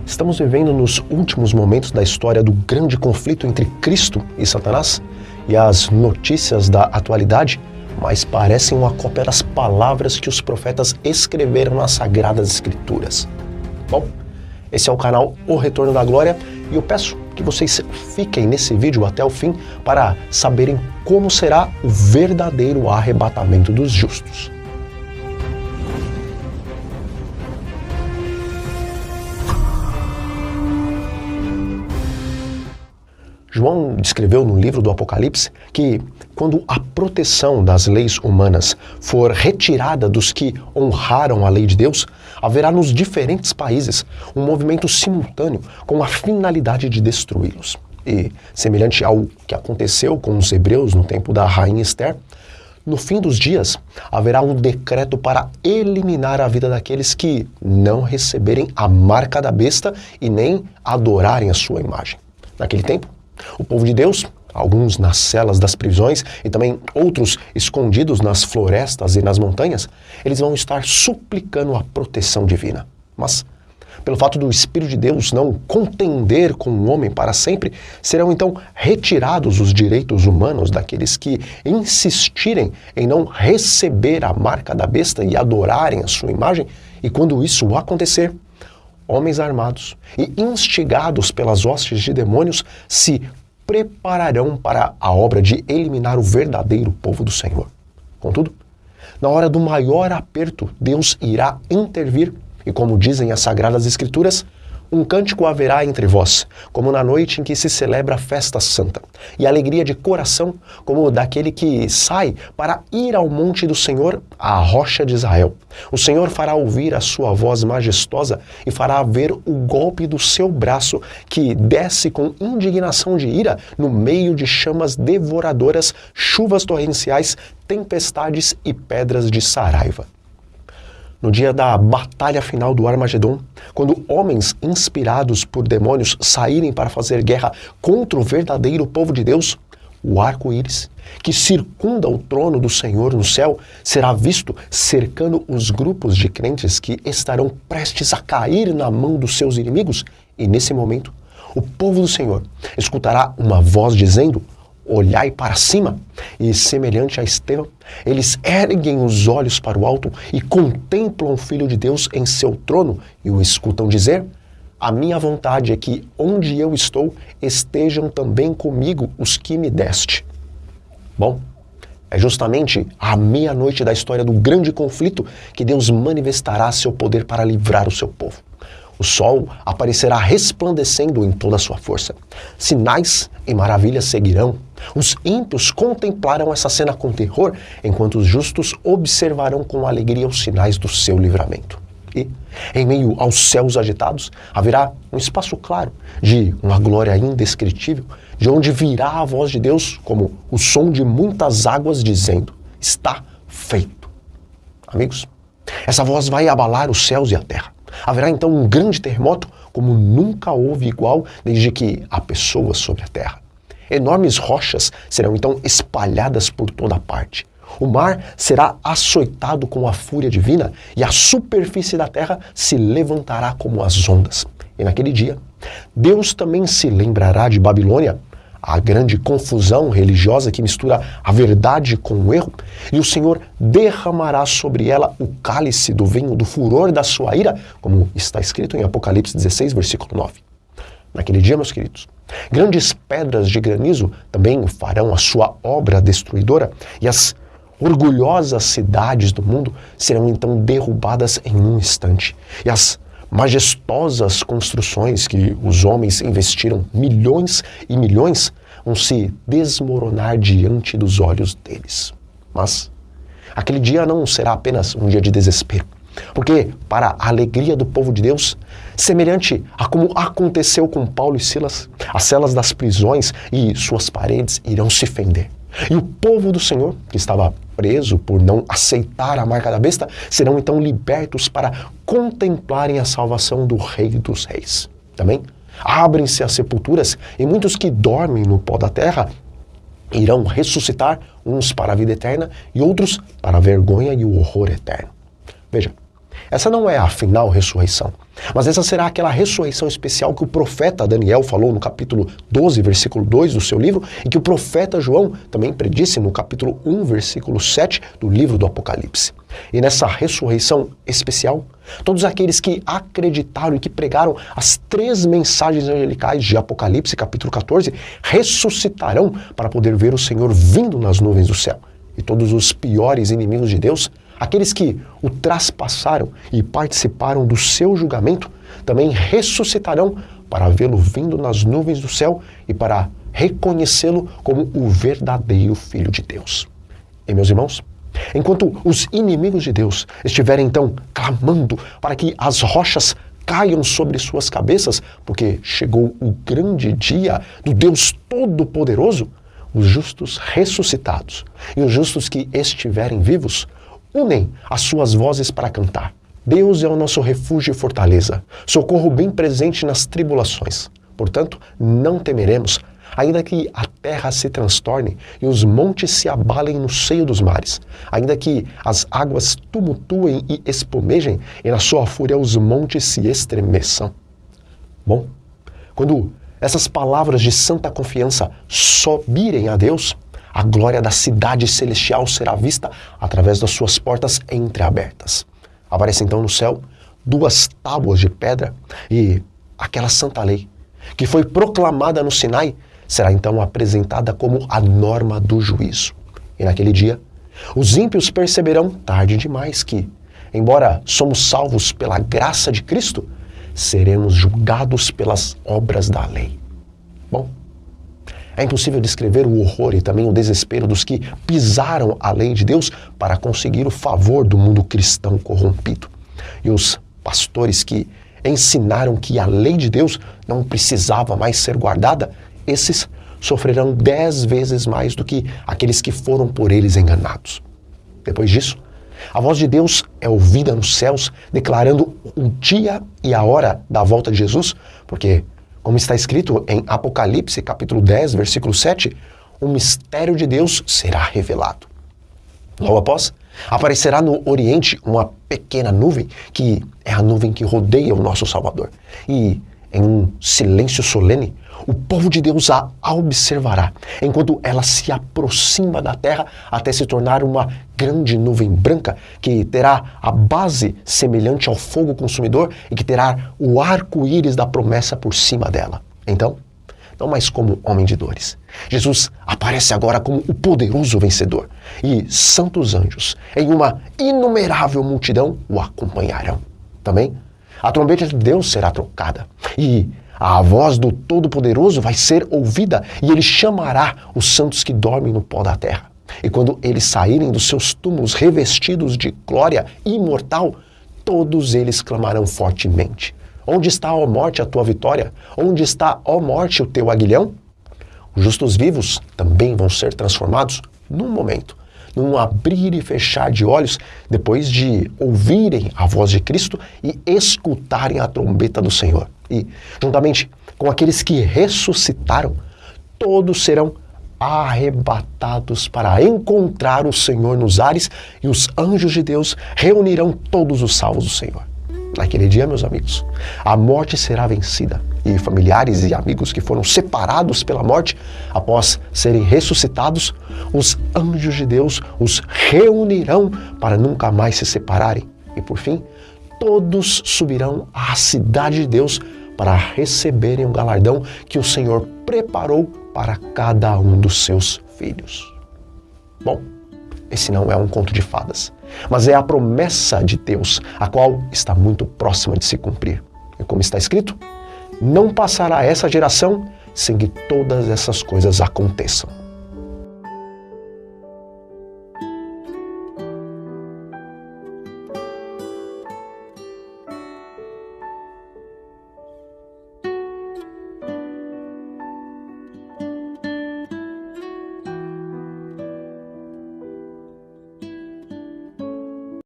Estamos vivendo nos últimos momentos da história do grande conflito entre Cristo e Satanás, e as notícias da atualidade mais parecem uma cópia das palavras que os profetas escreveram nas Sagradas Escrituras. Bom, esse é o canal O Retorno da Glória e eu peço que vocês fiquem nesse vídeo até o fim para saberem como será o verdadeiro arrebatamento dos justos. João descreveu no livro do Apocalipse que, quando a proteção das leis humanas for retirada dos que honraram a lei de Deus, haverá nos diferentes países um movimento simultâneo com a finalidade de destruí-los. E, semelhante ao que aconteceu com os hebreus no tempo da rainha Esther, no fim dos dias haverá um decreto para eliminar a vida daqueles que não receberem a marca da besta e nem adorarem a sua imagem. Naquele tempo, o povo de Deus, alguns nas celas das prisões e também outros escondidos nas florestas e nas montanhas, eles vão estar suplicando a proteção divina. Mas, pelo fato do Espírito de Deus não contender com o homem para sempre, serão então retirados os direitos humanos daqueles que insistirem em não receber a marca da besta e adorarem a sua imagem, e quando isso acontecer, homens armados e instigados pelas hostes de demônios se prepararão para a obra de eliminar o verdadeiro povo do Senhor. Contudo, na hora do maior aperto, Deus irá intervir e, como dizem as Sagradas Escrituras, um cântico haverá entre vós, como na noite em que se celebra a festa santa, e alegria de coração, como daquele que sai para ir ao monte do Senhor, à rocha de Israel. O Senhor fará ouvir a sua voz majestosa e fará ver o golpe do seu braço, que desce com indignação de ira no meio de chamas devoradoras, chuvas torrenciais, tempestades e pedras de saraiva. No dia da batalha final do Armagedon, quando homens inspirados por demônios saírem para fazer guerra contra o verdadeiro povo de Deus, o arco-íris, que circunda o trono do Senhor no céu, será visto cercando os grupos de crentes que estarão prestes a cair na mão dos seus inimigos, e nesse momento, o povo do Senhor escutará uma voz dizendo: olhai para cima, e semelhante a Estevão, eles erguem os olhos para o alto e contemplam o Filho de Deus em seu trono e o escutam dizer: a minha vontade é que onde eu estou estejam também comigo os que me deste. Bom, é justamente à meia-noite da história do grande conflito que Deus manifestará seu poder para livrar o seu povo. O sol aparecerá resplandecendo em toda a sua força. Sinais e maravilhas seguirão. Os ímpios contemplarão essa cena com terror, enquanto os justos observarão com alegria os sinais do seu livramento. E, em meio aos céus agitados, haverá um espaço claro de uma glória indescritível, de onde virá a voz de Deus como o som de muitas águas dizendo: está feito. Amigos, essa voz vai abalar os céus e a terra. Haverá então um grande terremoto como nunca houve igual desde que há pessoas sobre a terra. Enormes rochas serão então espalhadas por toda parte. O mar será açoitado com a fúria divina e a superfície da terra se levantará como as ondas. E naquele dia, Deus também se lembrará de Babilônia, a grande confusão religiosa que mistura a verdade com o erro, e o Senhor derramará sobre ela o cálice do vinho do furor da sua ira, como está escrito em Apocalipse 16, versículo 9. Naquele dia, meus queridos, grandes pedras de granizo também farão a sua obra destruidora, e as orgulhosas cidades do mundo serão então derrubadas em um instante, e as majestosas construções que os homens investiram milhões e milhões vão se desmoronar diante dos olhos deles. Mas aquele dia não será apenas um dia de desespero, porque para a alegria do povo de Deus, semelhante a como aconteceu com Paulo e Silas, as celas das prisões e suas paredes irão se fender. E o povo do Senhor, que estava preso por não aceitar a marca da besta, serão então libertos para contemplarem a salvação do Rei dos Reis. Também abrem-se as sepulturas e muitos que dormem no pó da terra irão ressuscitar, uns para a vida eterna e outros para a vergonha e o horror eterno. Veja, essa não é a final ressurreição, mas essa será aquela ressurreição especial que o profeta Daniel falou no capítulo 12, versículo 2 do seu livro, e que o profeta João também predisse no capítulo 1, versículo 7 do livro do Apocalipse. E nessa ressurreição especial, todos aqueles que acreditaram e que pregaram as 3 mensagens angelicais de Apocalipse, capítulo 14, ressuscitarão para poder ver o Senhor vindo nas nuvens do céu. E todos os piores inimigos de Deus, aqueles que o traspassaram e participaram do seu julgamento, também ressuscitarão para vê-lo vindo nas nuvens do céu e para reconhecê-lo como o verdadeiro Filho de Deus. E meus irmãos, enquanto os inimigos de Deus estiverem então clamando para que as rochas caiam sobre suas cabeças, porque chegou o grande dia do Deus Todo-Poderoso, os justos ressuscitados e os justos que estiverem vivos unem as suas vozes para cantar: Deus é o nosso refúgio e fortaleza, socorro bem presente nas tribulações. Portanto, não temeremos, ainda que a terra se transtorne e os montes se abalem no seio dos mares, ainda que as águas tumultuem e espumejem e na sua fúria os montes se estremeçam. Bom, quando essas palavras de santa confiança subirem a Deus, a glória da cidade celestial será vista através das suas portas entreabertas. Aparece então no céu 2 tábuas de pedra e aquela santa lei, que foi proclamada no Sinai, será então apresentada como a norma do juízo. E naquele dia, os ímpios perceberão tarde demais que, embora somos salvos pela graça de Cristo, seremos julgados pelas obras da lei. Bom, é impossível descrever o horror e também o desespero dos que pisaram a lei de Deus para conseguir o favor do mundo cristão corrompido. E os pastores que ensinaram que a lei de Deus não precisava mais ser guardada, esses sofrerão 10 vezes mais do que aqueles que foram por eles enganados. Depois disso, a voz de Deus é ouvida nos céus, declarando o dia e a hora da volta de Jesus, porque, como está escrito em Apocalipse, capítulo 10, versículo 7, o mistério de Deus será revelado. Logo após, aparecerá no Oriente uma pequena nuvem, que é a nuvem que rodeia o nosso Salvador. E, em um silêncio solene, o povo de Deus a observará, enquanto ela se aproxima da terra até se tornar uma grande nuvem branca que terá a base semelhante ao fogo consumidor e que terá o arco-íris da promessa por cima dela. Então, não mais como homem de dores, Jesus aparece agora como o poderoso vencedor e santos anjos, em uma inumerável multidão, o acompanharão. Também, a trombeta de Deus será trocada e a voz do Todo-Poderoso vai ser ouvida e ele chamará os santos que dormem no pó da terra. E quando eles saírem dos seus túmulos revestidos de glória imortal, todos eles clamarão fortemente: Onde está, ó morte, a tua vitória? Onde está, ó morte, o teu aguilhão? Os justos vivos também vão ser transformados num momento, num abrir e fechar de olhos, depois de ouvirem a voz de Cristo e escutarem a trombeta do Senhor. E, juntamente com aqueles que ressuscitaram, todos serão arrebatados para encontrar o Senhor nos ares e os anjos de Deus reunirão todos os salvos do Senhor. Naquele dia, meus amigos, a morte será vencida e familiares e amigos que foram separados pela morte, após serem ressuscitados, os anjos de Deus os reunirão para nunca mais se separarem. E por fim, todos subirão à cidade de Deus para receberem o galardão que o Senhor preparou para cada um dos seus filhos. Bom, esse não é um conto de fadas, mas é a promessa de Deus, a qual está muito próxima de se cumprir. E como está escrito, não passará essa geração sem que todas essas coisas aconteçam.